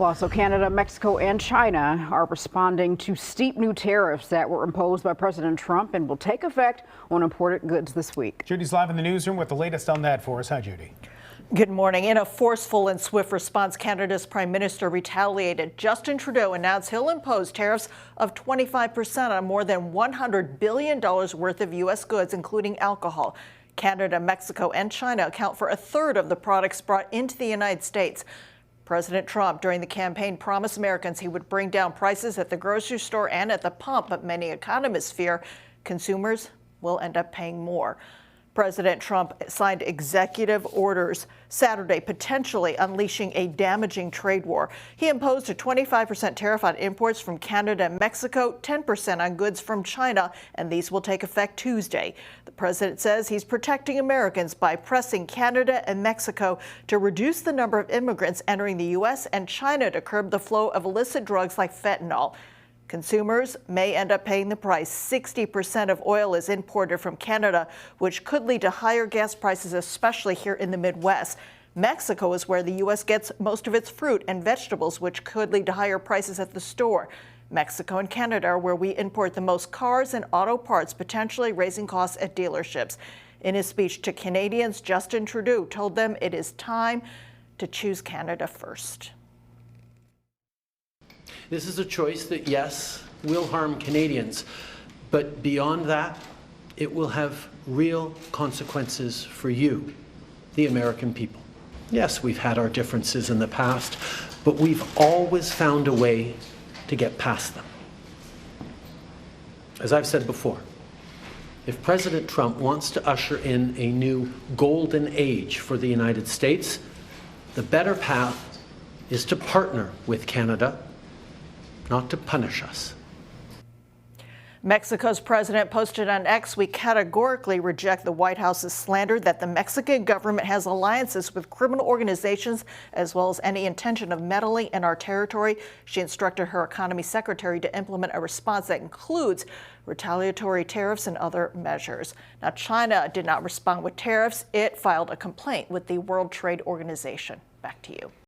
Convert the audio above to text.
Well, so Canada, Mexico, and China are responding to steep new tariffs that were imposed by President Trump and will take effect on imported goods this week. Judy's live in the newsroom with the latest on that for us. Hi, Judy. Good morning. In a forceful and swift response, Canada's Prime Minister retaliated. Justin Trudeau announced he'll impose tariffs of 25% on more than $100 billion worth of U.S. goods, including alcohol. Canada, Mexico, and China account for a third of the products brought into the United States. President Trump, during the campaign, promised Americans he would bring down prices at the grocery store and at the pump, but many economists fear consumers will end up paying more. President Trump signed executive orders Saturday, potentially unleashing a damaging trade war. He imposed a 25% tariff on imports from Canada and Mexico, 10% on goods from China, and these will take effect Tuesday. The president says he's protecting Americans by pressing Canada and Mexico to reduce the number of immigrants entering the U.S. and China to curb the flow of illicit drugs like fentanyl. Consumers may end up paying the price. 60% of oil is imported from Canada, which could lead to higher gas prices, especially here in the Midwest. Mexico is where the U.S. gets most of its fruit and vegetables, which could lead to higher prices at the store. Mexico and Canada are where we import the most cars and auto parts, potentially raising costs at dealerships. In his speech to Canadians, Justin Trudeau told them it is time to choose Canada first. This is a choice that, yes, will harm Canadians, but beyond that, it will have real consequences for you, the American people. Yes, we've had our differences in the past, but we've always found a way to get past them. As I've said before, if President Trump wants to usher in a new golden age for the United States, the better path is to partner with Canada, not to punish us. Mexico's president posted on X, "We categorically reject the White House's slander that the Mexican government has alliances with criminal organizations as well as any intention of meddling in our territory." She instructed her economy secretary to implement a response that includes retaliatory tariffs and other measures. Now, China did not respond with tariffs. It filed a complaint with the World Trade Organization. Back to you.